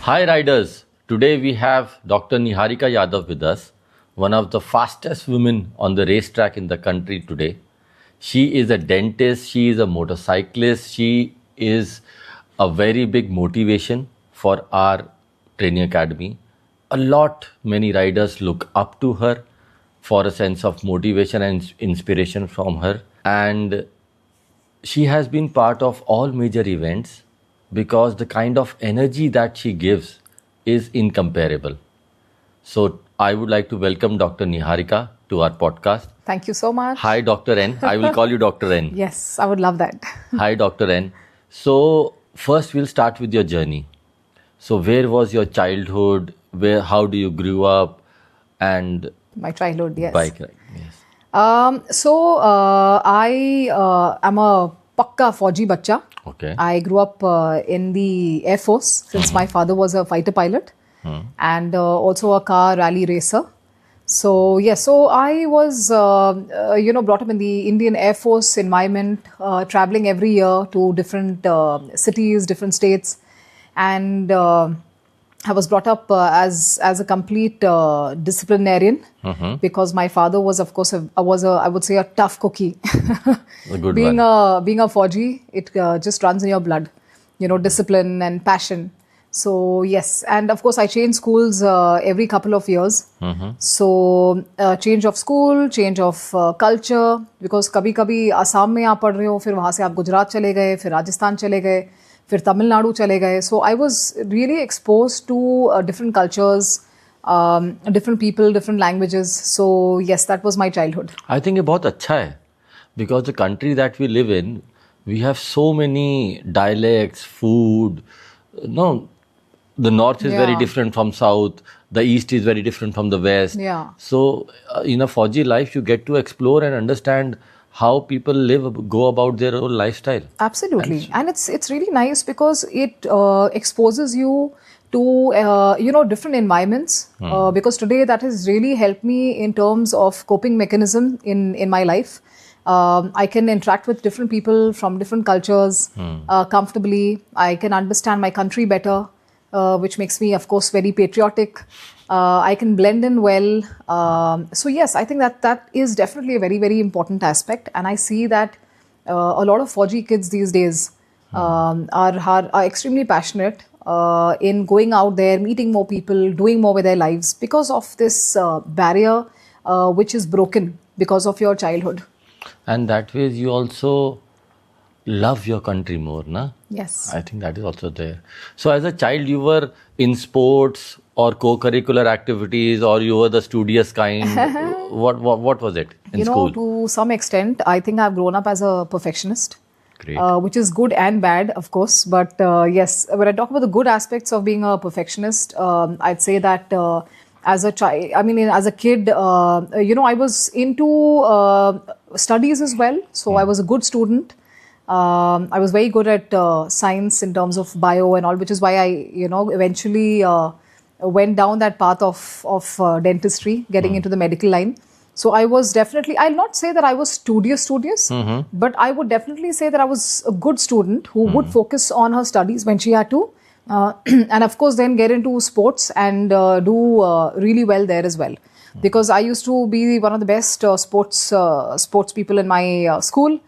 Hi riders, today we have Dr. Niharika Yadav with us, one of the fastest women on the racetrack in the country today. She is a dentist, she is a motorcyclist, she is a very big motivation for our training academy. Many riders look up to her for a sense of motivation and inspiration from her. And she has been part of all major events because the kind of energy that she gives is incomparable. So I would like to welcome Dr. Niharika to our podcast. Thank you so much. Hi, Dr. N. I will call you Dr. N. Yes, I would love that. Hi, Dr. N. So first we'll start with your journey. So where was your childhood? How do you grew up? And My childhood, yes. bike ride. Yes. I am a pakka Fauji bacha. Okay. I grew up in the Air Force since my father was a fighter pilot and also a car rally racer. So yes, so I was brought up in the Indian Air Force environment, traveling every year to different cities, different states, and I was brought up as a complete disciplinarian because my father was, of course, I would say a tough cookie. A good being one. a Fauji, it just runs in your blood, discipline and passion. So yes, and of course I change schools every couple of years. So change of school, change of culture, because कभी-कभी असम में आप पढ़ रहे हो, फिर वहाँ से आप गुजरात चले गए, फिर राजस्थान चले गए, फिर तमिलनाडु चले गए. So I was really exposed to different cultures, different people, different languages. So yes, that was my childhood. I think ये बहुत अच्छा है because the country that we live in, we have so many dialects, food. No, the north is very Yeah. different from south. The east is very different from the west. Yeah. So in a Fauji life, you get to explore and understand how people live, go about their own lifestyle. Absolutely, and it's really nice because it exposes you to different environments. Because today that has really helped me in terms of coping mechanism in my life. I can interact with different people from different cultures comfortably. I can understand my country better, which makes me, of course, very patriotic. I can blend in well. So yes, I think that is definitely a very, very important aspect. And I see that a lot of Fauji kids these days are extremely passionate in going out there, meeting more people, doing more with their lives because of this barrier which is broken because of your childhood. And that way you also love your country more, na? Yes. I think that is also there. So as a child, you were in sports or co-curricular activities, or you were the studious kind. What was it in school? To some extent, I think I've grown up as a perfectionist. Great. Which is good and bad, of course. But yes, when I talk about the good aspects of being a perfectionist, I'd say that as a child, as a kid, I was into studies as well. So I was a good student. I was very good at science in terms of bio and all, which is why I, eventually went down that path of dentistry, getting into the medical line. So I was definitely, I'll not say that I was studious, but I would definitely say that I was a good student who would focus on her studies when she had to. And of course, then get into sports and do really well there as well. Because I used to be one of the best sports people in my school.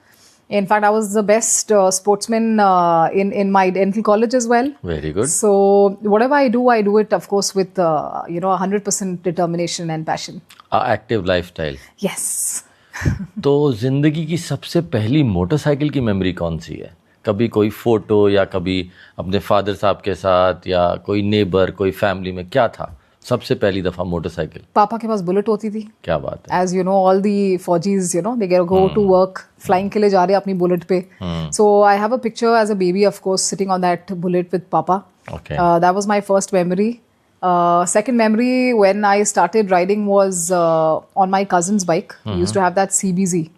In fact, I was the best sportsman in my dental college as well. Very good. So whatever I do it, of course, with 100% determination and passion. Active lifestyle. Yes. तो जिंदगी की सबसे पहली motorcycle की memory कौन सी है? कभी कोई फोटो या कभी अपने फादर साहब के साथ या कोई नेबर, कोई फैमिली में क्या था सबसे पहली दफा मोटरसाइकिल? पापा के पास बुलेट होती थी. क्या बात है? As you know, all the Fauji's, they go to work, flying के लिए जा रहे अपनी बुलेट पे. So I have a picture as a baby, of course, sitting on that bullet with Papa. Okay. That was my first memory. Second memory when I started riding was on my cousin's bike. He used to have that CBZ.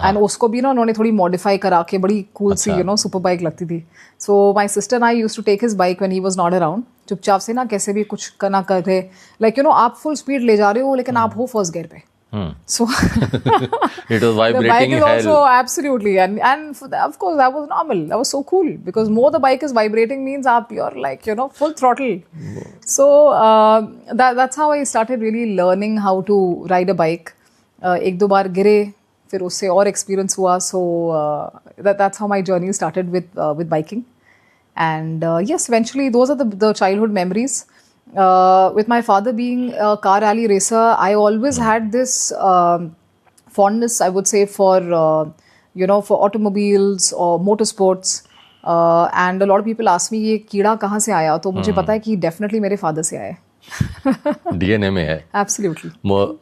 And उसको भी ना उन्होंने थोड़ी modify करा के बड़ी cool सी super bike लगती थी. So my sister and I used to take his bike when he was not around. चुपचाप से ना कैसे भी कुछ करना करते. Like आप full speed ले जा रहे हो लेकिन आप हो first gear पे. So It was the bike vibrating is hell. also absolutely, and of course that was normal. That was so cool because more the bike is vibrating means you're like full throttle. So that's how I started really learning how to ride a bike. एक दो बार गिरे फिर उससे और experience हुआ. So that's how my journey started with biking. And yes, eventually those are the childhood memories. With my father being a car rally racer, I always had this fondness, I would say, for automobiles or motorsports. And a lot of people ask me ये कीड़ा कहाँ से आया, तो मुझे पता है कि definitely मेरे father से आया है. DNA में है. Absolutely.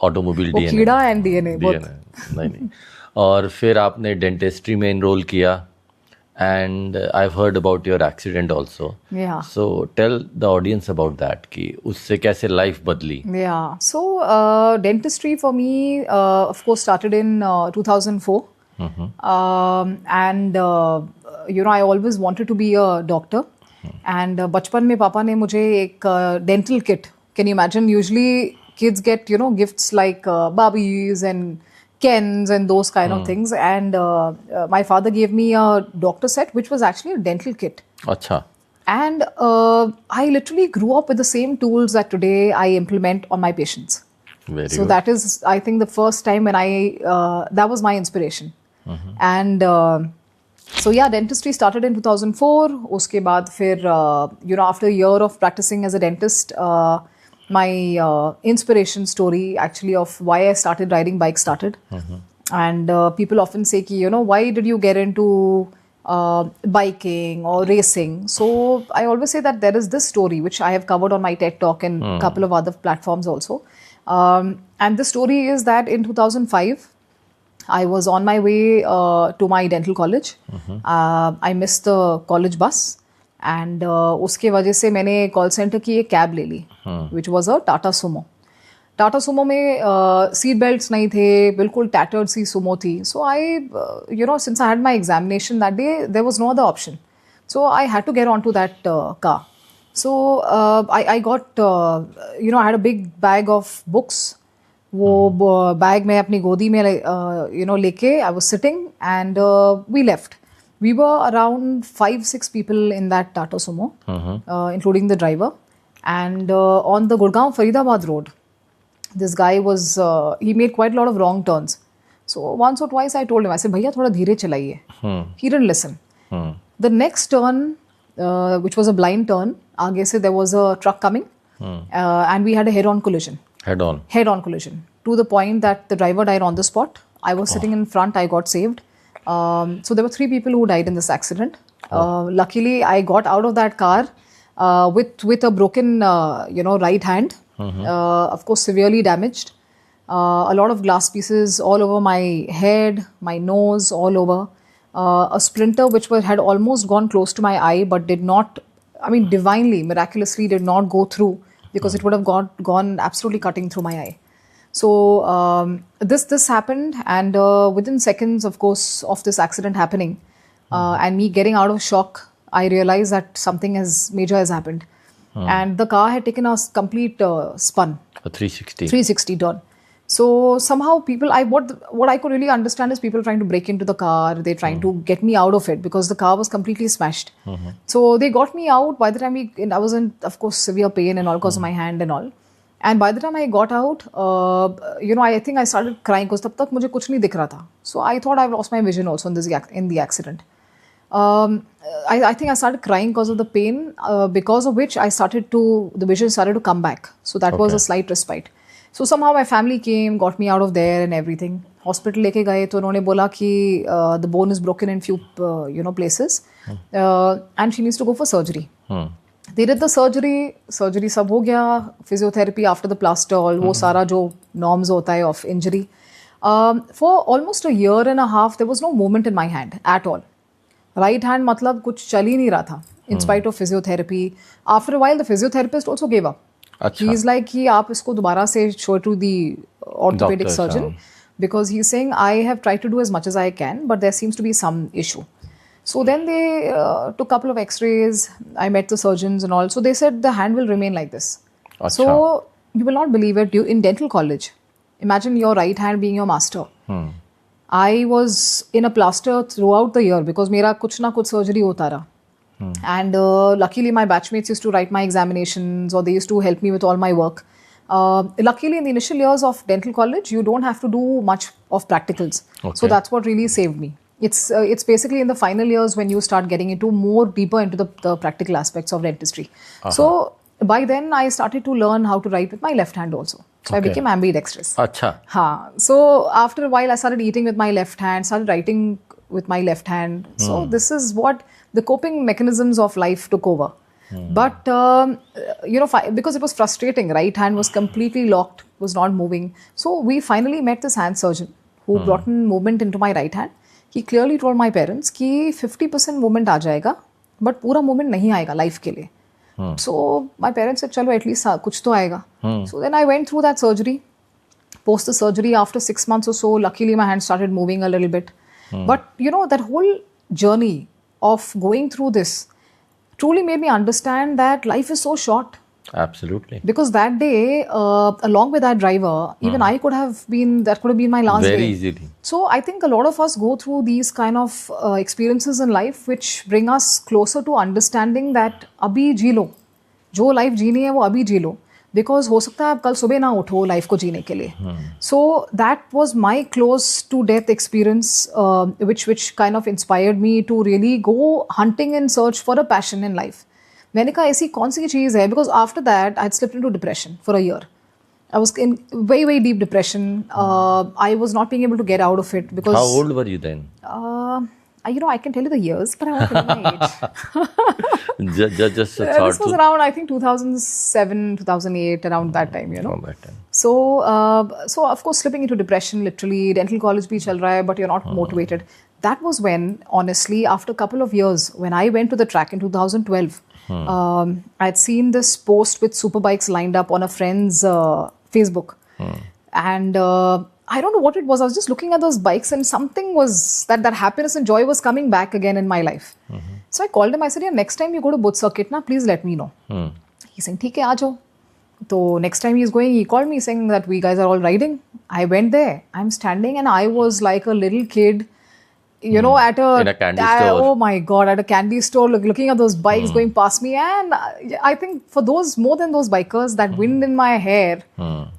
ऑटोमोबाइल वो DNA. कीड़ा and DNA both. DNA. नहीं. और फिर आपने डेंटिस्ट्री में इनरोल किया. And I've heard about your accident also. Yeah. So tell the audience about that कि उससे कैसे life बदली. Yeah. So dentistry for me, of course, started in 2004. And I always wanted to be a doctor. And बचपन में पापा ने मुझे एक dental kit. Can you imagine? Usually kids get gifts like Barbies and Kens and those kind of things. And my father gave me a doctor set, which was actually a dental kit. अच्छा. And I literally grew up with the same tools that today I implement on my patients. Very So good. that is, I think, the first time when that was my inspiration. And so yeah, dentistry started in 2004. Uske baad fir, after a year of practicing as a dentist, my inspiration story actually of why I started riding bikes started. And people often say ki, why did you get into biking or racing? So I always say that there is this story which I have covered on my TED Talk and a couple of other platforms also. And the story is that in 2005, I was on my way to my dental college. I missed the college bus. And उसके वजह से मैंने call centre की एक cab ले ली, which was a Tata Sumo. Tata Sumo में seat belts नहीं थे, बिल्कुल टैटर्ड सी सुमो थी. So I since I had my examination that day there was no other option, so I had to get on to that car. So I got I had a big bag of books. वो bag में अपनी गोदी में लेके I was sitting and we left. We were around 5-6 people in that Tata Sumo, including the driver. And on the Gurgaon Faridabad road, this guy he made quite a lot of wrong turns. So once or twice I told him, I said, "Bhaiya, thoda dheere chalaiye." He didn't listen. The next turn, which was a blind turn, aage se there was a truck coming, and we had a head-on collision. Head-on collision. To the point that the driver died on the spot. I was sitting in front, I got saved. So there were 3 people who died in this accident. Luckily, I got out of that car with a broken, right hand. Of course, severely damaged. A lot of glass pieces all over my head, my nose, all over. A splinter which had almost gone close to my eye, but did not. I mean, divinely, miraculously, did not go through because it would have gone absolutely cutting through my eye. So this happened, and within seconds, of course, of this accident happening, and me getting out of shock, I realized that something major has happened, and the car had taken a complete spun. A 360. 360 turn. So somehow what I could really understand is people trying to break into the car. They're trying to get me out of it because the car was completely smashed. So they got me out. By the time I was in, of course, severe pain and all because of my hand and all. And by the time I got out, I think I started crying because तब तक मुझे कुछ नहीं दिख रहा था. So I thought I've lost my vision also in the accident. I think I started crying because of the pain, because of which the vision started to come back. So that was a slight respite. So somehow my family came, got me out of there and everything. Hospital लेके गए तो उन्होंने बोला कि the bone is broken in few places, and she needs to go for surgery. They did the surgery सब हो गया, physiotherapy after the plaster, all वो सारा जो norms होता है of injury. For almost a year and a half, there was no movement in my hand at all. Right hand मतलब कुछ चल ही नहीं रहा था, in spite of physiotherapy. After a while, the physiotherapist also gave up. He's like कि आप इसको दोबारा से show to the orthopedic surgeon, because he's saying I have tried to do as much as I can, but there seems to be some issue. So then they took a couple of x-rays. I met the surgeons and all. So they said the hand will remain like this. So you will not believe it. In dental college, Imagine your right hand being your master. I was in a plaster throughout the year because मेरा कुछ ना कुछ surgery होता रहा. And luckily my batchmates used to write my examinations or they used to help me with all my work. Luckily in the initial years of dental college, you don't have to do much of practicals. So that's what really saved me. It's basically in the final years when you start getting into more deeper into the practical aspects of dentistry. So by then I started to learn how to write with my left hand also. So I became ambidextrous. Acha. So after a while I started eating with my left hand, started writing with my left hand. So this is what the coping mechanisms of life took over. But because it was frustrating, right hand was completely locked, was not moving. So we finally met this hand surgeon who brought in movement into my right hand. He clearly told my parents कि 50% movement आ जाएगा, but पूरा movement नहीं आएगा life के लिए. So my parents said, चलो at least कुछ तो आएगा. So then I went through that surgery. Post the surgery, after 6 months or so, luckily my hand started moving a little bit. But that whole journey of going through this truly made me understand that life is so short. Absolutely. Because that day, along with that driver, even I could have been, that could have been my last day. Very easily. So I think a lot of us go through these kind of experiences in life which bring us closer to understanding that abhi जी लो, जो life जीनी है वो अभी जी लो. Because हो सकता है आप कल सुबह ना उठो लाइफ को जीने के लिए. So that was my close to death experience, which kind of inspired me to really go hunting in search for a passion in life. मैंने कहा ऐसी कौन सी चीज़ है, because after that I had slipped into depression for a year. I was in very, very deep depression. I was not being able to get out of it because. How old were you then? I can tell you the years, but I won't tell you my age. Just a thought. This was around, I think, 2007, 2008, around that time, Around that time. So of course, slipping into depression, literally, dental college bhi chal raha hai, but you're not motivated. That was when, honestly, after a couple of years, when I went to the track in 2012, I'd seen this post with superbikes lined up on a friend's Facebook. And I don't know what it was. I was just looking at those bikes and something was that happiness and joy was coming back again in my life. So I called him. I said, yeah, next time you go to Buddh Circuit, please let me know. He said, ठीक है आ जाओ. So next time he's going, he called me saying that we guys are all riding. I went there. I'm standing and I was like a little kid, at in a candy store. Oh my God, at a candy store, looking at those bikes going past me. And I think for those, more than those bikers, that wind in my hair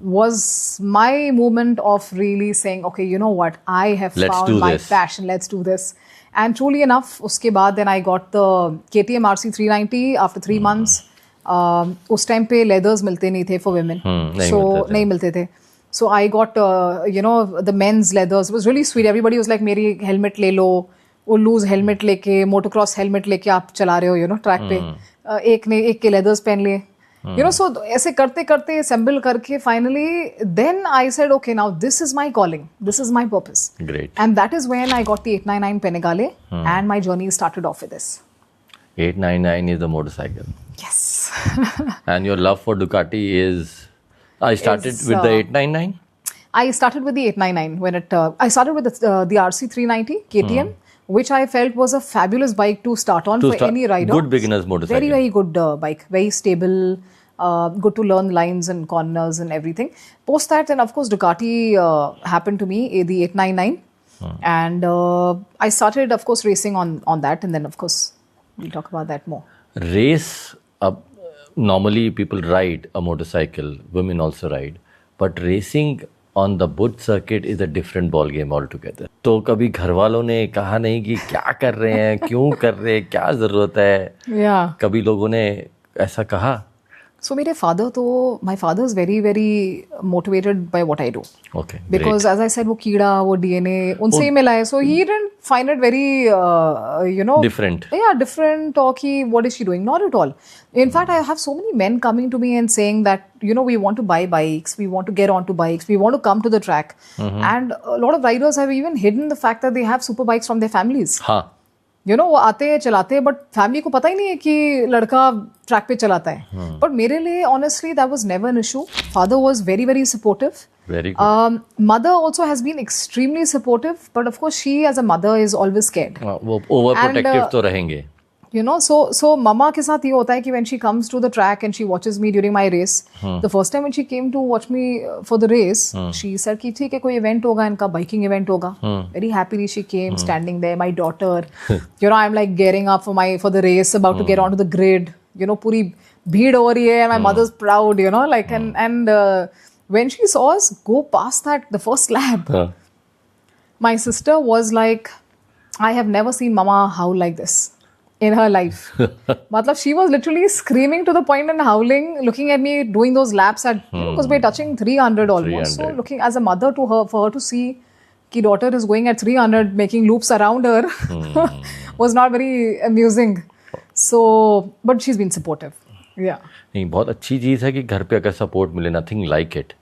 was my moment of really saying, okay, you know what, I have found my passion, let's do this. And truly enough, uske baad then I got the KTM RC 390 after 3 months. उस time पे leathers मिलते नहीं थे for women. नहीं मिलते थे. So I got, the men's leathers. It was really sweet. Everybody was like, मेरी helmet ले लो, वो loose helmet लेके, motocross helmet लेके आप चला रहे हो, track पे. एक के leathers पहन लिए. So ऐसे करते करते assemble करके finally, then I said, okay, now this is my calling. This is my purpose. Great. And that is when I got the 899 Panigale and my journey started off with this. 899 is the motorcycle. Yes. And your love for Ducati is... I started with the 899? I started with the 899 when I started with the RC 390 KTM, which I felt was a fabulous bike to start on for any rider. Good beginner's motorcycle. Very, very good bike. Very stable, good to learn lines and corners and everything. Post that, then of course Ducati happened to me, the 899. And I started, of course, racing on that. And then, of course, we'll talk about that more. Race... normally people ride a motorcycle, women also ride, but racing on the Buddh circuit is a different ball game altogether. तो कभी घर वालों ने कहा नहीं कि क्या कर रहे हैं, क्यों कर रहे हैं, क्या जरूरत है? कभी लोगों ने ऐसा कहा? So my father is very, very motivated by what I do. Okay. Because as I said, वो कीड़ा, वो DNA, उनसे ही मिला है. So he didn't find it very, different. Yeah, different. Or कि what is she doing? Not at all. In fact, I have so many men coming to me and saying that, we want to buy bikes, we want to get onto bikes, we want to come to the track. And a lot of riders have even hidden the fact that they have super bikes from their families. हाँ. वो आते हैं चलाते हैं, but family को पता ही नहीं है कि लड़का ट्रैक पे चलाता है. बट मेरे लिए honestly that was never an issue. Father was very, very supportive. Very good. Mother also has been extremely supportive, but of course she as a mother is always scared. वो overprotective तो रहेंगे. You know, so mama के साथ ये होता है कि when she comes to the track and she watches me during my race, the first time when she came to watch me for the race, she said कि ठीक है कोई event होगा इनका biking event होगा. Very happily she came, standing there, my daughter. You know, I'm like gearing up for the race, about to get onto the grid. You know, पूरी भीड़ हो रही है and my mother's proud. You know, like and when she saw us go past the first lap, my sister was like, I have never seen mama howl like this in her life. Matlab, she was literally screaming to the point and howling, looking at me doing those laps at, because we're touching 300 almost. 300. So looking as a mother to her, for her to see ki daughter is going at 300, making loops around her, was not very amusing. So, but she's been supportive. Yeah. नहीं, बहुत अच्छी चीज़ है कि घर पे अगर support मिले, nothing like it.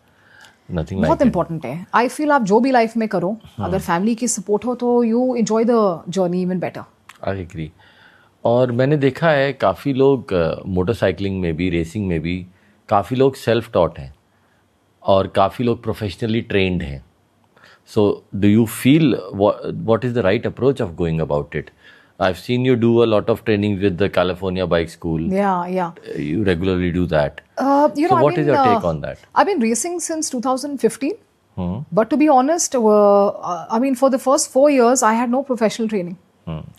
Nothing like बहुत इम्पोर्टेंट है. आई फील आप जो भी लाइफ में करो, अगर फैमिली की सपोर्ट हो तो you enjoy the journey even better. I agree. और मैंने देखा है काफ़ी लोग मोटरसाइकिलिंग में भी, रेसिंग में भी, काफ़ी लोग सेल्फ टॉट हैं और काफ़ी लोग प्रोफेशनली ट्रेंड हैं. So do you feel what is the right approach of going about it? I've seen you do a lot of training with the California Bike School. Yeah. You regularly do that. You know, what is your take on that? I've been racing since 2015. But to be honest, I mean, for the first 4 years, I had no professional training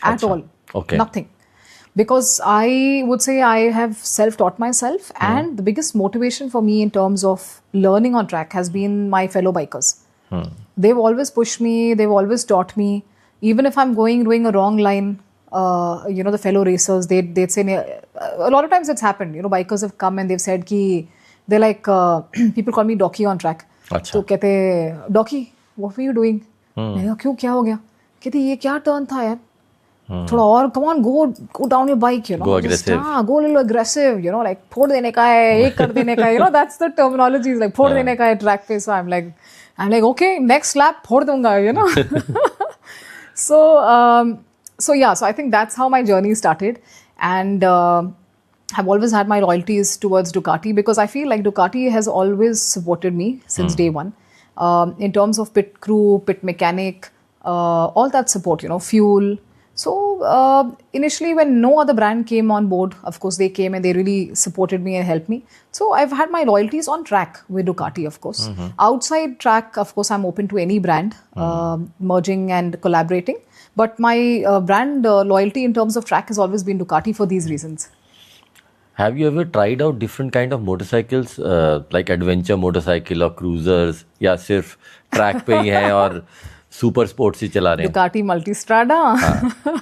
at all. Okay. Nothing. Because I would say I have self-taught myself, and the biggest motivation for me in terms of learning on track has been my fellow bikers. They've always pushed me, they've always taught me. Even if I'm doing a wrong line, you know, the fellow racers, they'd say, a lot of times it's happened, you know, bikers have come and they've said ki, they're like, people call me Doki on track. तो कहते, Doki, what were you doing? मैंने कहा, क्यों, क्या हो गया? कहते, ये क्या टर्न था यार? थोड़ा और, come on, go down your bike, you know. Go aggressive. Go a little aggressive, you know, like फोड़ देने का है, एक कर देने का है, you know, that's the terminology, like फोड़ देने का है track पे. So I'm like, okay, next lap फोड़ दूंगा, you know. So yeah, so I think that's how my journey started, and I've always had my loyalties towards Ducati because I feel like Ducati has always supported me since day one, in terms of pit crew, pit mechanic, all that support, you know, fuel. So initially when no other brand came on board, of course they came and they really supported me and helped me. So I've had my loyalties on track with Ducati, of course. Outside track, of course, I'm open to any brand, merging and collaborating. But my brand loyalty in terms of track has always been Ducati for these reasons. Have you ever tried out different kind of motorcycles, like adventure motorcycle or cruisers, या सिर्फ track पे ही हैं और super sports ही चला रहे हैं? Ducati Multistrada.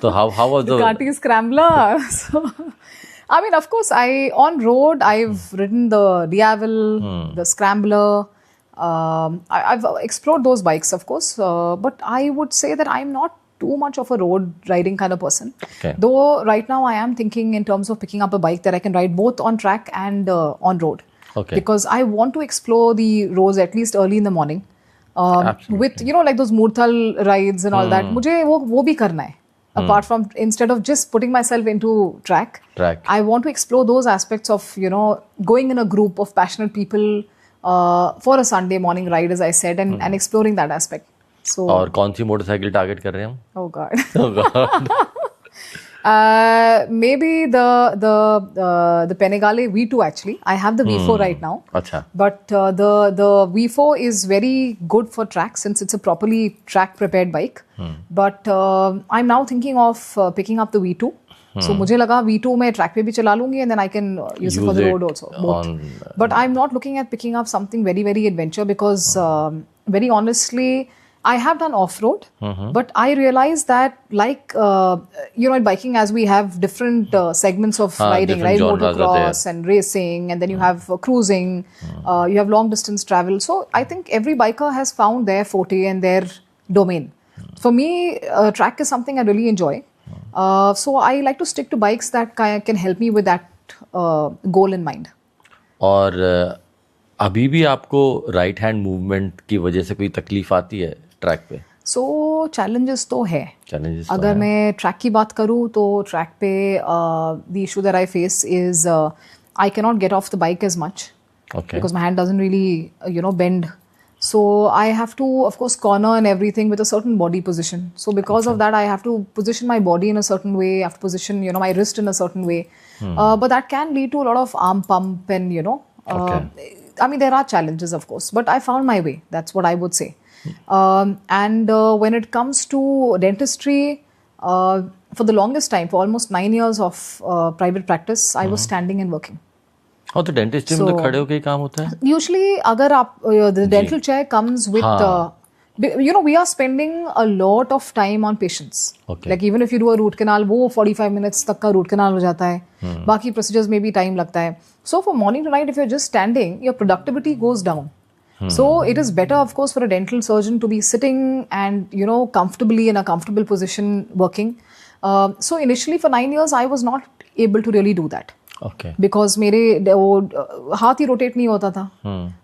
तो how was the Ducati Scrambler? So, I mean, of course, on road I've ridden the Diavel, the Scrambler. I've explored those bikes, of course, but I would say that I'm not too much of a road riding kind of person. Okay. Though right now I am thinking in terms of picking up a bike that I can ride both on track and on road. Okay. Because I want to explore the roads at least early in the morning. With, you know, like those Murthal rides and all that. मुझे वो भी करना है. Apart from, instead of just putting myself into track, I want to explore those aspects of, you know, going in a group of passionate people for a Sunday morning ride, as I said, and exploring that aspect. So. और कौन सी motorcycle target कर रहे हैं हम? Oh God. Maybe the Panigale V2 actually. I have the V4 right now. अच्छा. But the V4 is very good for track since it's a properly track prepared bike. But I'm now thinking of picking up the V2. So मुझे लगा V2 में track पे भी चला लूँगी and then I can use it for the road also. Both. But I'm not looking at picking up something very, very adventure because very honestly, I have done off-road, but I realized that like, you know, in biking as we have different segments of riding, right? Motocross and racing, and then you have cruising, you have long distance travel. So I think every biker has found their forte and their domain. For me, track is something I really enjoy. So I like to stick to bikes that can help me with that goal in mind. और अभी भी आपको right hand movement की वजह से कोई तकलीफ आती है ट्रैक पे? सो चैलेंजेस तो है. Challenges अगर मैं ट्रैक की बात करूँ तो ट्रैक पे the issue that I face is I can not get off the bike as much Okay. because my hand doesn't really, you know, bend So I have to, of course, corner and everything with a certain body position. So because of that, I have to position my body in a certain way. I have to position, my wrist in a certain way. But that can lead to a lot of arm pump and, I mean, there are challenges, of course, but I found my way. That's what I would say. And when it comes to dentistry, for the longest time, for almost 9 years of private practice, I was standing and working. और तो dentist में तो खड़े होके ही काम होता है. Usually, अगर आप the dental chair comes with, we are spending a lot of time on patients. Okay. Like even if you do a root canal, वो 45 minutes तक का root canal हो जाता है. बाकी procedures में भी time लगता है. So for morning to night, if you're just standing, your productivity goes down. So it is better, of course, for a dental surgeon to be sitting and, comfortably in a comfortable position working. So initially for 9 years, I was not able to really do that. Okay. Because मेरे वो हाथ ही rotate नहीं होता था.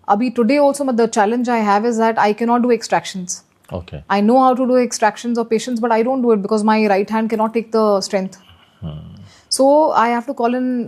अभी today also the challenge I have is that I cannot do extractions. Okay. I know how to do extractions of patients, but I don't do it because my right hand cannot take the strength. So I have to call in,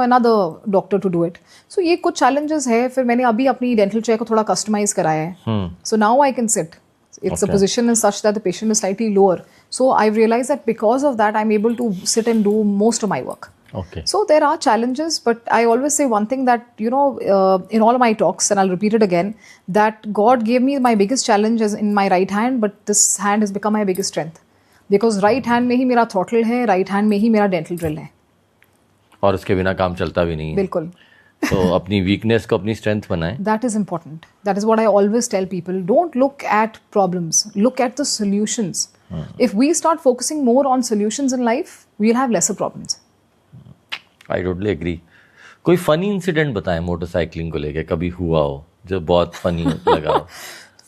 another doctor to do it. So ये कुछ challenges है. फिर मैंने अभी अपनी dental chair को थोड़ा customize कराया है. So now I can sit. It's a position is such that the patient is slightly lower. So I've realized that because of that, I'm able to sit and do most of my work. Okay. So there are challenges, but I always say one thing that, in all of my talks, and I'll repeat it again, that God gave me my biggest challenge is in my right hand, but this hand has become my biggest strength. Because right hand में ही मेरा throttle है, right hand में ही मेरा dental drill है. और उसके बिना काम चलता भी नहीं है. बिल्कुल. तो अपनी weakness को अपनी strength बनाएं. That is important. That is what I always tell people. Don't look at problems. Look at the solutions. If we start focusing more on solutions in life, we'll have lesser problems. I totally agree. कोई funny incident बताएं motorcycling को लेके, कभी हुआ हो जो बहुत funny लगा हो.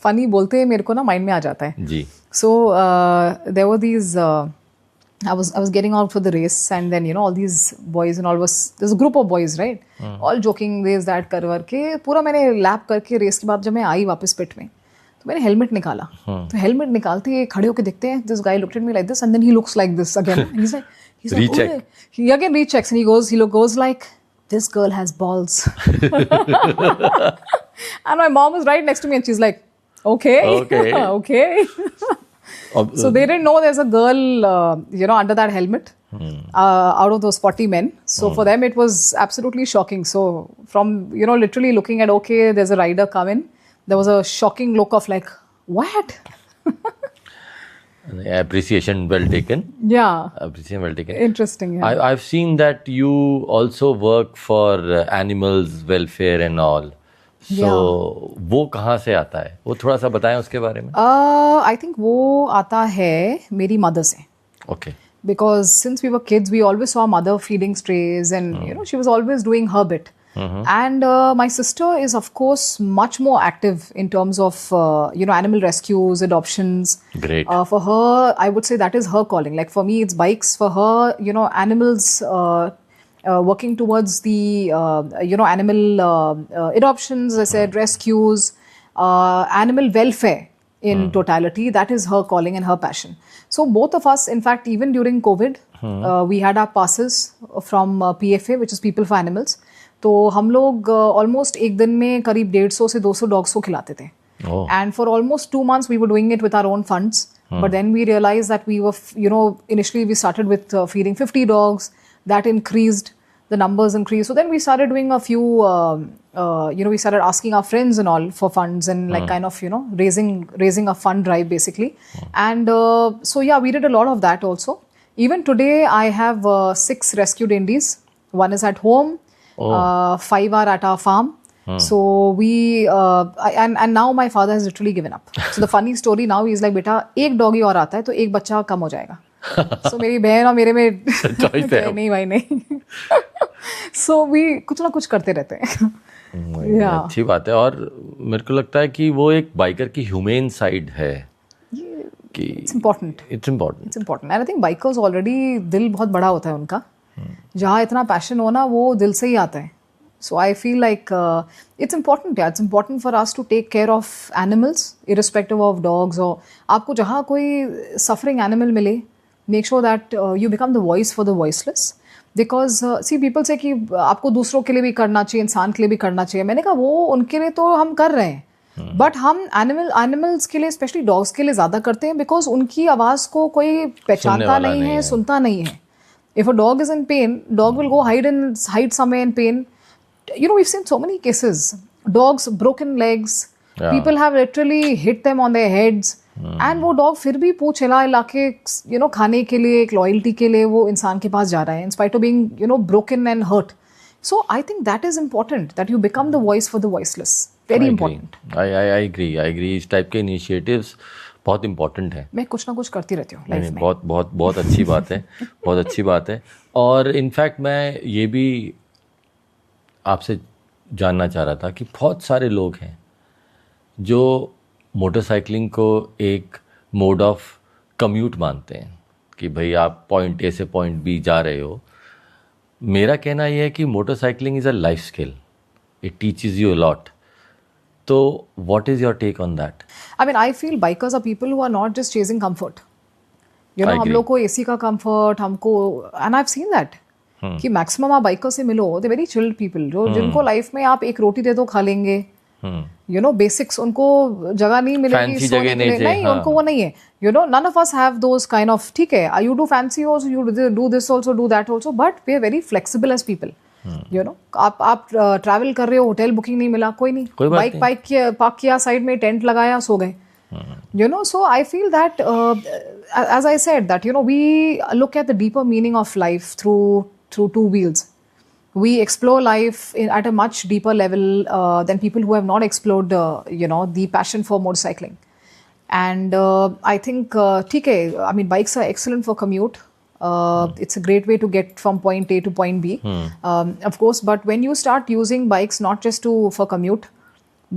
फनी बोलते हैं मेरे को ना माइंड में आ जाता है जी. So there were these I was getting out for the race, and then all these boys and all there's a group of boys, right? All joking this that कर के पूरा मैंने लैप करके रेस के बाद जब मैं आई वापस पिट में तो मैंने हेलमेट निकाला. तो हेलमेट निकालते ही खड़े होके देखते हैं, this guy looked at me like this and then he looks like this again. He's like Recheck. oh, he again rechecks and he goes like, this girl has balls. And my mom was right next to me and she's like, okay. Okay. So they didn't know there's a girl, under that helmet, out of those 40 men. So for them, it was absolutely shocking. So from, literally looking at, okay, there's a rider coming, there was a shocking look of like, what? Appreciation well taken. Yeah. Appreciation well taken. Interesting. Yeah. I've seen that you also work for animals welfare and all. So वो कहाँ से आता है? वो थोड़ा सा बताएं उसके बारे में. I think वो आता है मेरी mother से. Okay. Because since we were kids, we always saw mother feeding strays, and she was always doing her bit. And my sister is, of course, much more active in terms of animal rescues, adoptions. Great. For her, I would say that is her calling. Like for me, it's bikes. For her, animals. Working towards the animal adoptions, as I said, rescues, animal welfare in totality. That is her calling and her passion. So both of us, in fact, even during COVID, we had our passes from PFA, which is People for Animals. तो हम लोग almost एक दिन में करीब 150 से 200 dogs को खिलाते थे. And for almost 2 months, we were doing it with our own funds. But then we realized that we were, initially we started with feeding 50 dogs. That increased, the numbers increased. So then we started doing a few, we started asking our friends and all for funds and like kind of, raising a fund drive basically. And so yeah, we did a lot of that also. Even today, I have 6 rescued indies. One is at home, 5 are at our farm. So we, and now my father has literally given up. So the funny story now is like, बेटा एक doggy और आता है तो एक बच्चा कम हो जाएगा. So मेरी बहन और मेरे में नहीं भाई नहीं. So we कुछ ना कुछ करते रहते हैं. अच्छी बात है. और मेरे को लगता है कि वो एक बाइकर की ह्यूमेन साइड है. It's important. It's important. It's important. And I think bikers already दिल बहुत बड़ा होता है उनका. जहाँ इतना पैशन हो ना वो दिल से ही आता है. So I feel like it's important. Yeah, it's important for us to take care of animals, irrespective of dogs. or आपको जहाँ कोई suffering animal मिले, make sure that you become the voice for the voiceless. Because see, people say कि आपको दूसरों के लिए भी करना चाहिए, इंसान के लिए भी करना चाहिए. मैंने कहा वो उनके लिए तो हम कर रहे हैं. बट हम एनिमल्स के लिए, स्पेशली डॉग्स के लिए ज़्यादा करते हैं, बिकॉज उनकी आवाज़ को कोई पहचानता नहीं है, सुनता नहीं है. If a dog is in pain, dog will go hide somewhere in pain. You know, we've seen so many cases. Dogs, broken legs. Yeah. People have literally hit them on their heads. And वो dog फिर भी पूछ हिला के, you know, खाने के लिए, एक loyalty के लिए वो इंसान के पास जा रहा है, in spite of being, you know, broken and hurt. So I think that is important, that you become the voice for the voiceless. Very important. I agree. इस टाइप के इनिशिएटिव्स बहुत इम्पोर्टेंट है. मैं कुछ ना कुछ करती रहती हूँ लाइफ में. बहुत अच्छी बात है. बहुत अच्छी बात है. और इनफैक्ट मैं ये भी आपसे जानना चाह रहा था कि बहुत सारे लोग हैं जो मोटरसाइकिलिंग को एक मोड ऑफ कम्यूट मानते हैं कि भाई आप पॉइंट ए से पॉइंट बी जा रहे हो. मेरा कहना यह है कि motorcycling is a life skill. It teaches you a lot. So, what is your take on that? I mean, I feel bikers are people who are not just chasing comfort. You know, हम लोग को AC का comfort, हमको, and I've seen that. कि maximum आप biker से मिलो, they're very chilled people. जो जिनको life में आप एक रोटी दे दो खा लेंगे. You know, basics उनको जगह नहीं मिलेगी. Fancy जगह नहीं, उनको वो नहीं है. You know, none of us have those kind of, ठीक है, you do fancy also, you do this also, do that also, but we are very flexible as people. You know, आप ट्रैवल कर रहे हो, होटल बुकिंग नहीं मिला, कोई नहीं, बाइक पार्क किया, साइड में टेंट लगाया, सो गए. You know, so I feel that as I said that, you know, we look at the deeper meaning of life through two wheels. We explore life at a much deeper level than people who have not explored you know, the passion for motorcycling. And I think ठीक है, I mean, bikes are excellent for commute. It's a great way to get from point A to point B, of course. But when you start using bikes not just for commute,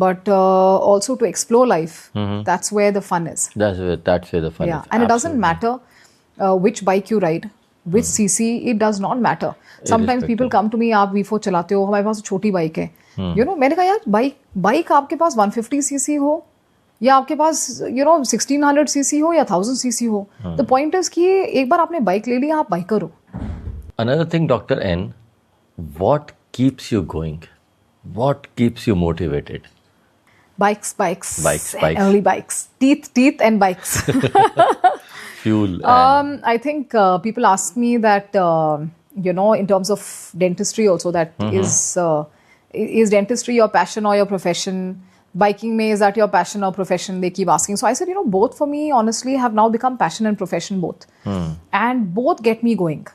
but also to explore life, that's where the fun is. That's where the fun is. Yeah, and it doesn't matter which bike you ride, which cc. It does not matter. Sometimes people come to me, आप V4 चलाते हो, हमारे पास छोटी bike है. You know, मैंने कहा यार bike आपके पास 150 cc हो या आपके पास, you know, 1600 cc हो या 1000 cc हो. The point is कि एक बार आपने बाइक ले लिया, आप बाइकर हो. Another thing, Dr. N, what keeps you going? What keeps you motivated? Bikes. Bikes. Only bikes. Teeth and bikes. Fuel. I think people ask me that, you know, in terms of dentistry also, that is dentistry your passion or your profession? Biking mein, is that your passion or profession? They keep asking. So I said, you know, both for me, honestly, have now become passion and profession both. And both get me going.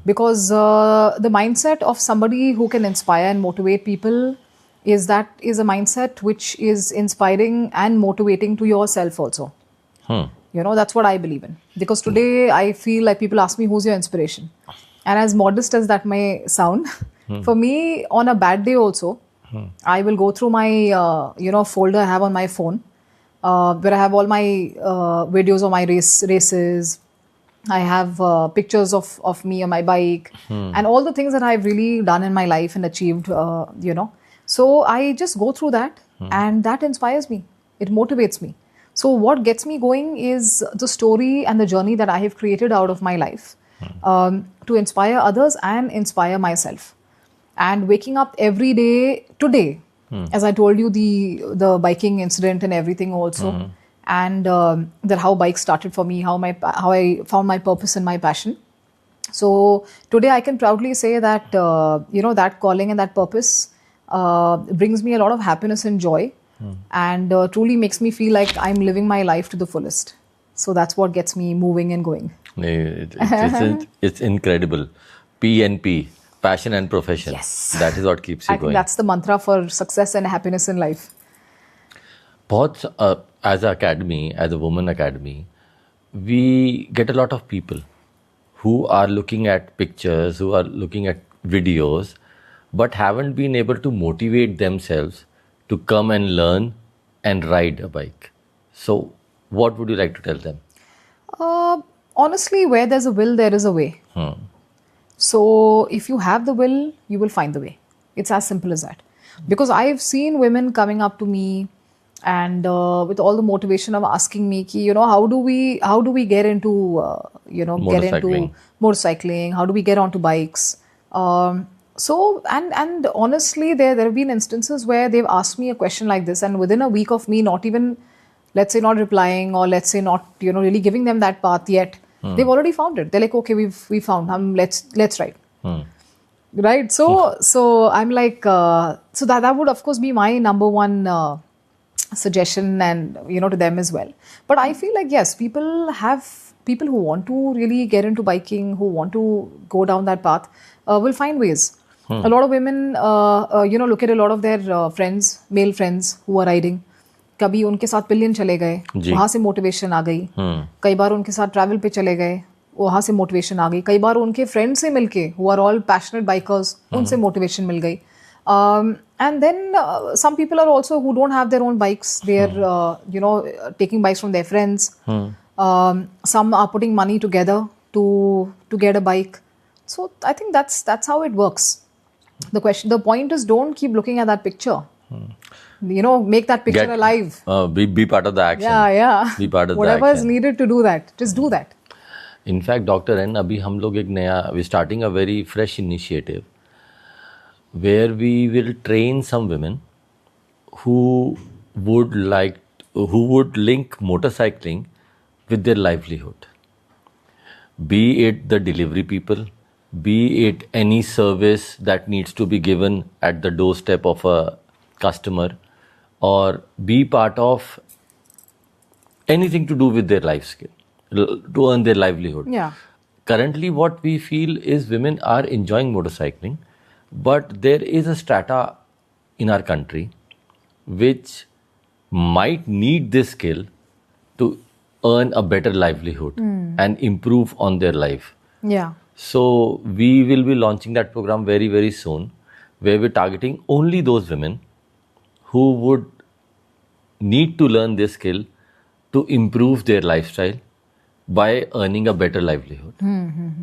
Because the mindset of somebody who can inspire and motivate people is a mindset which is inspiring and motivating to yourself also. You know, that's what I believe in. Because today I feel like people ask me, who's your inspiration? And as modest as that may sound, for me, on a bad day also, I will go through my, you know, folder I have on my phone, where I have all my videos of my races. I have pictures of me on my bike and all the things that I've really done in my life and achieved, you know. So I just go through that and that inspires me. It motivates me. So what gets me going is the story and the journey that I have created out of my life to inspire others and inspire myself. And waking up every day today, as I told you, the biking incident and everything also, and that how bike started for me, how I found my purpose and my passion. So today I can proudly say that you know, that calling and that purpose brings me a lot of happiness and joy, and truly makes me feel like I'm living my life to the fullest. So that's what gets me moving and going. It's incredible. PNP. Passion and profession. Yes. That is what keeps you I going. think that's the mantra for success and happiness in life. बहुत, as an academy, as a woman academy, we get a lot of people who are looking at pictures, who are looking at videos, but haven't been able to motivate themselves to come and learn and ride a bike. So, what would you like to tell them? Honestly, where there's a will, there is a way. So if you have the will, you will find the way. It's as simple as that. Because I've seen women coming up to me and with all the motivation of asking me, ki, you know, how do we get into, you know, Motorcycling. motorcycling? How do we get onto bikes? So and honestly, there have been instances where they've asked me a question like this, and within a week of me not even, let's say, not replying, or let's say not really giving them that path yet, they've already found it. They're like, okay, we found. Let's write. Right. So I'm like, so that would of course be my number one suggestion, and to them as well. But I feel like, yes, people who want to really get into biking, who want to go down that path, will find ways. A lot of women, look at a lot of their friends, male friends who are riding. कभी उनके साथ pillion चले गए, वहां से motivation आ गई. कई बार उनके साथ ट्रैवल पे चले गए, वहां से मोटिवेशन आ गई. कई बार उनके फ्रेंड से मिलके, who are all passionate bikers, उनसे मोटिवेशन मिल गई. And then some people are also who don't have their own bikes. They are, taking bikes from their friends. Some are putting money together to get a bike. So I think that's how it works. The point is, don't keep looking at that picture. Make that picture alive. Be part of the action. Yeah. Be part of whatever the is action. needed to do that, just do that. In fact, Dr. N, अभी हम लोग एक नया, we're starting a very fresh initiative where we will train some women who would link motorcycling with their livelihood. Be it the delivery people, be it any service that needs to be given at the doorstep of a customer, or be part of anything to do with their life skill, to earn their livelihood. Yeah. Currently, what we feel is women are enjoying motorcycling, but there is a strata in our country which might need this skill to earn a better livelihood and improve on their life. Yeah. So we will be launching that program very, very soon, where we're targeting only those women who would need to learn this skill to improve their lifestyle by earning a better livelihood.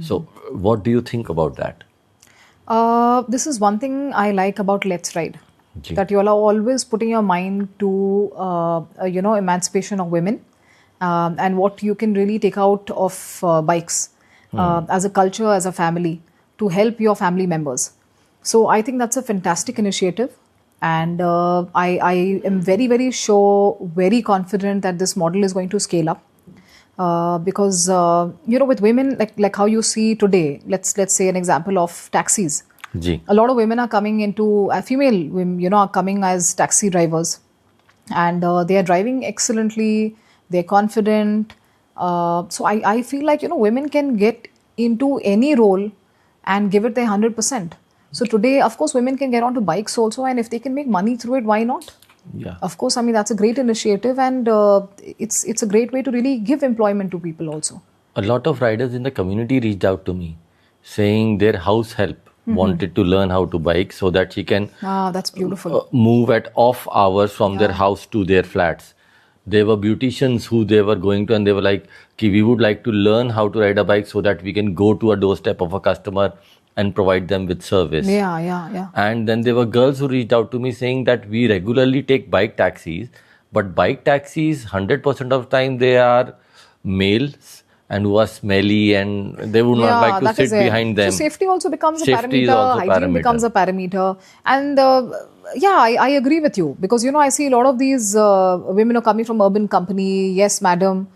So what do you think about that? This is one thing I like about Let's Ride. Ji. That you all are always putting your mind to, emancipation of women, and what you can really take out of bikes as a culture, as a family, to help your family members. So I think that's a fantastic initiative. And I am very, very sure, very confident that this model is going to scale up. Because with women, like how you see today, let's say an example of taxis. Ji. A lot of women are coming into, female women, are coming as taxi drivers, and they are driving excellently. They're confident. So I feel like women can get into any role and give it their 100%. So today, of course, women can get onto bikes also, and if they can make money through it, why not? Yeah. Of course, I mean, that's a great initiative, and it's a great way to really give employment to people also. A lot of riders in the community reached out to me saying their house help wanted to learn how to bike so that she can That's beautiful. move at off hours from their house to their flats. There were beauticians who they were going to, and they were like, we would like to learn how to ride a bike so that we can go to a doorstep of a customer and provide them with service. Yeah. And then there were girls who reached out to me saying that we regularly take bike taxis, but bike taxis, 100% of the time, they are males and who are smelly, and they would not like to that sit is it. behind them. So safety also becomes a Safety is parameter, also hygiene parameter. becomes a parameter. And I agree with you, because I see a lot of these women are coming from urban company. Yes, madam.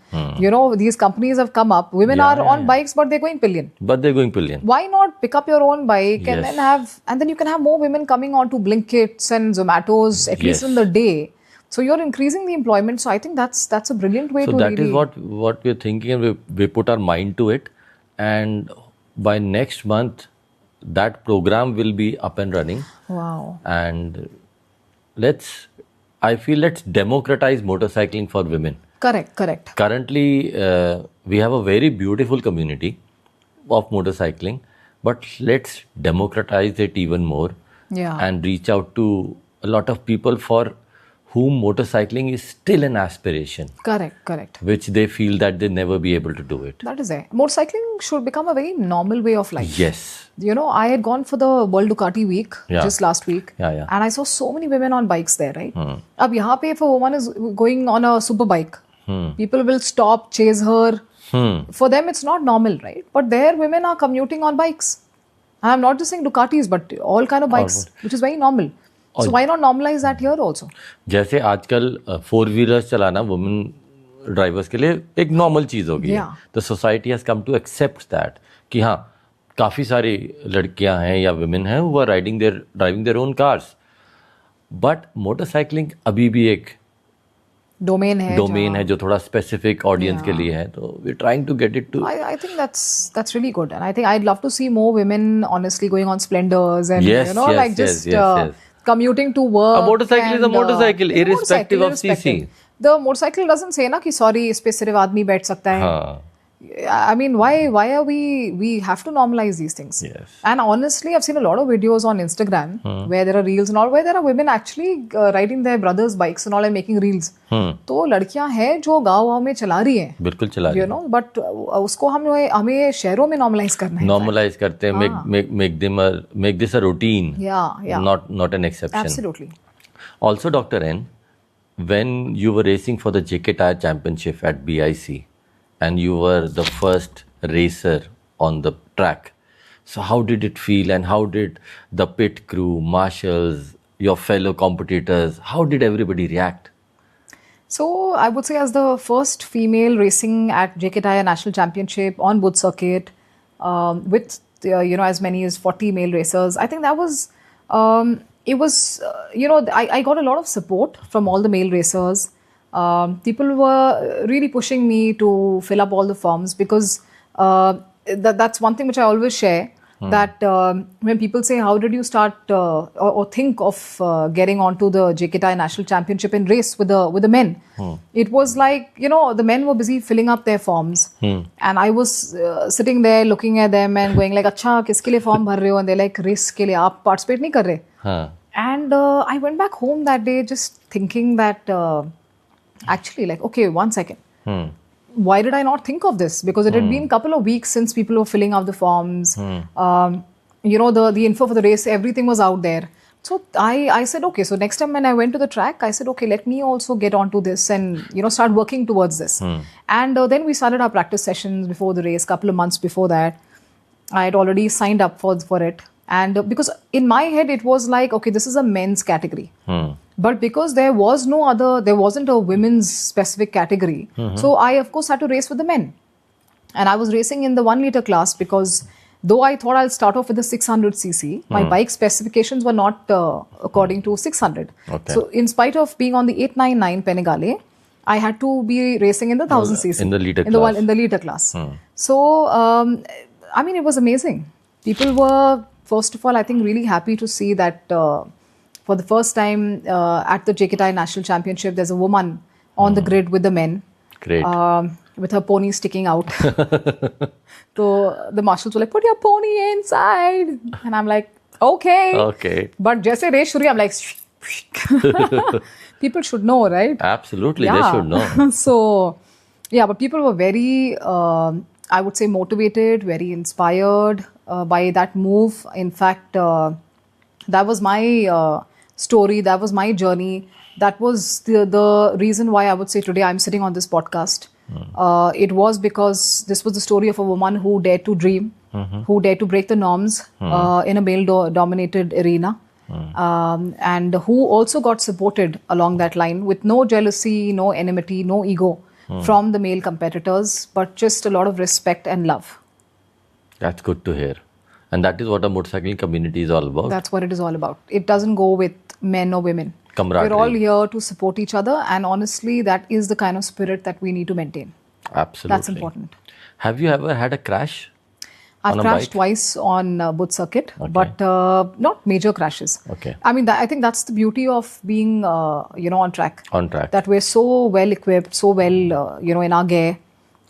These companies have come up. Women are on bikes, but they're going pillion. But they're going pillion. Why not pick up your own bike and Yes. then you can have more women coming on to Blinkits and Zomatos at least Yes. in the day. So you're increasing the employment. So I think that's a brilliant way So to that really. is what we're thinking, and we put our mind to it. And by next month, that program will be up and running. Wow. And let's democratize motorcycling for women. Correct. Currently, we have a very beautiful community of motorcycling, but let's democratize it even more Yeah. and reach out to a lot of people for whom motorcycling is still an aspiration, Correct. which they feel that they never be able to do it. That is it. Motorcycling should become a very normal way of life. Yes. I had gone for the World Ducati week just last week. Yeah. And I saw so many women on bikes there, right? Ab yahan pe if a woman is going on a super bike, people will stop, chase her. For them, it's not normal, right? But there, women are commuting on bikes. And I'm not just saying Ducatis, but all kind of bikes, which is very normal. So why not normalize that here also? जैसे आजकल 4 wheelers चलाना women drivers के लिए एक normal चीज़ हो गई है. The society has come to accept that कि हाँ काफ़ी सारी लड़कियां हैं या वुमेन हैं वो driving their own cars. But motorcycling अभी भी एक डोमेन है जो थोड़ा स्पेसिफिक ऑडियंस के लिए है. तो we trying to get it to. I think that's really good, and I think I'd love to see more women honestly going on Splendors and yes. Commuting to work. A motorcycle is a motorcycle, irrespective of CC. The motorcycle doesn't say ना कि sorry इस पे सिर्फ आदमी बैठ सकता है. हाँ. I mean, why are we have to normalize these things? Yes. And honestly, I've seen a lot of videos on Instagram where there are reels and all, where there are women actually riding their brothers' bikes and all and making reels. तो लड़कियां हैं जो गाँव में चला रही हैं. बिल्कुल चला रही हैं. You know, but उसको हमें शहरों में normalize करना है. Normalize करते हैं, make this a routine. Yeah. Not an exception. Absolutely. Also, Dr. N, when you were racing for the JK Tyre Championship at BIC, and you were the first racer on the track. So how did it feel, and how did the pit crew, marshals, your fellow competitors, how did everybody react? So I would say as the first female racing at JK Tyre National Championship on wood circuit with as many as 40 male racers, I think that was it was I got a lot of support from all the male racers. People were really pushing me to fill up all the forms because that's one thing which I always share, that when people say, how did you start or think of getting onto the JK Tyre National Championship and race with the men? It was like, the men were busy filling up their forms. And I was sitting there looking at them and going like, अच्छा किसके लिए form भर रहे हो? And they're like, race के लिए आप participate नहीं कर रहे? And I went back home that day just thinking that actually, like, okay, one second. Why did I not think of this? Because it had been a couple of weeks since people were filling out the forms. The info for the race, everything was out there. So I said, okay, so next time when I went to the track, I said, okay, let me also get onto this and, start working towards this. And then we started our practice sessions before the race, couple of months before that. I had already signed up for it. And because in my head, it was like, okay, this is a men's category. But because there wasn't a women's specific category. So I, of course, had to race with the men. And I was racing in the 1 liter class because though I thought I'll start off with the 600cc, my bike specifications were not according to 600. Okay. So in spite of being on the 899 Panigale, I had to be racing in the 1000cc. In the liter class. In the liter class. So, it was amazing. People were, first of all, I think really happy to see that for the first time at the JK Tyre National Championship, there's a woman on the grid with the men. Great. With her pony sticking out. So the marshals were like, put your pony inside. And I'm like, okay. But just say race shuri, I'm like, people should know, right? Absolutely, they should know. So, but people were very, I would say, motivated, very inspired by that move. In fact, that was my story, that was my journey. That was the reason why I would say today I'm sitting on this podcast. It was because this was the story of a woman who dared to dream, who dared to break the norms in a male-dominated arena, and who also got supported along that line with no jealousy, no enmity, no ego from the male competitors, but just a lot of respect and love. That's good to hear. And that is what a motorcycling community is all about. That's what it is all about. It doesn't go with men or women. Camaraderie. We're all here to support each other, and honestly, that is the kind of spirit that we need to maintain. Absolutely. That's important. Have you ever had a crash? I've crashed twice on Buddh circuit, but not major crashes. Okay. I think that's the beauty of being, on track. On track. That we're so well equipped, so well, in our gear.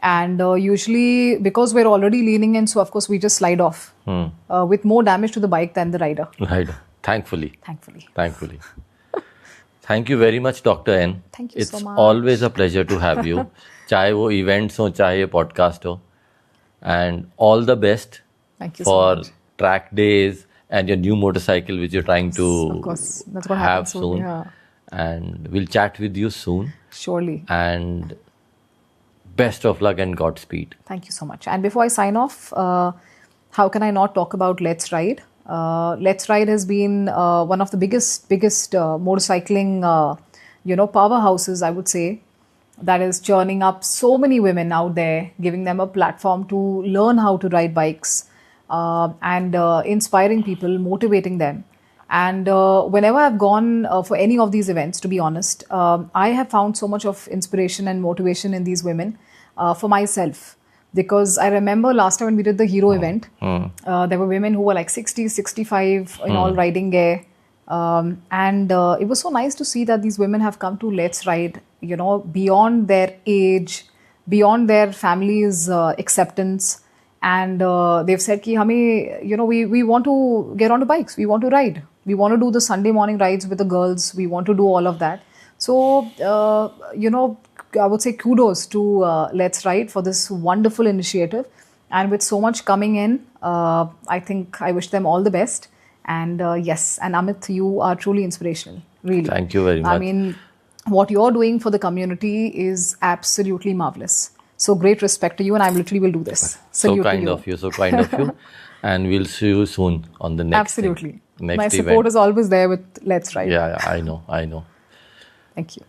And usually, because we're already leaning in, so of course we just slide off with more damage to the bike than the rider. Thankfully. Thankfully. Thank you very much, Dr. N. Thank you so much. It's always a pleasure to have you. चाहे वो events हो, चाहे ये podcast हो. And all the best for track days and your new motorcycle which you're trying to have soon. Yeah. And we'll chat with you soon. Surely. And best of luck and Godspeed. Thank you so much. And before I sign off, how can I not talk about Let's Ride? Let's Ride has been one of the biggest motorcycling, powerhouses, I would say, that is churning up so many women out there, giving them a platform to learn how to ride bikes, and inspiring people, motivating them. And whenever I've gone for any of these events, to be honest, I have found so much of inspiration and motivation in these women for myself. Because I remember last time when we did the Hero event, there were women who were like 60, 65, all riding gear. And it was so nice to see that these women have come to Let's Ride, beyond their age, beyond their family's acceptance. And they've said, ki hame, we want to get onto bikes, we want to ride. We want to do the Sunday morning rides with the girls. We want to do all of that. So, I would say kudos to Let's Ride for this wonderful initiative. And with so much coming in, I think I wish them all the best. And yes, and Amit, you are truly inspirational, really. Thank you very much. I mean, what you're doing for the community is absolutely marvelous. So great respect to you, and I literally will do this. So Salute to kind of you, so kind of you. And we'll see you soon on the next Absolutely. thing, next My event. support is always there with Let's Ride. Yeah, I know. Thank you.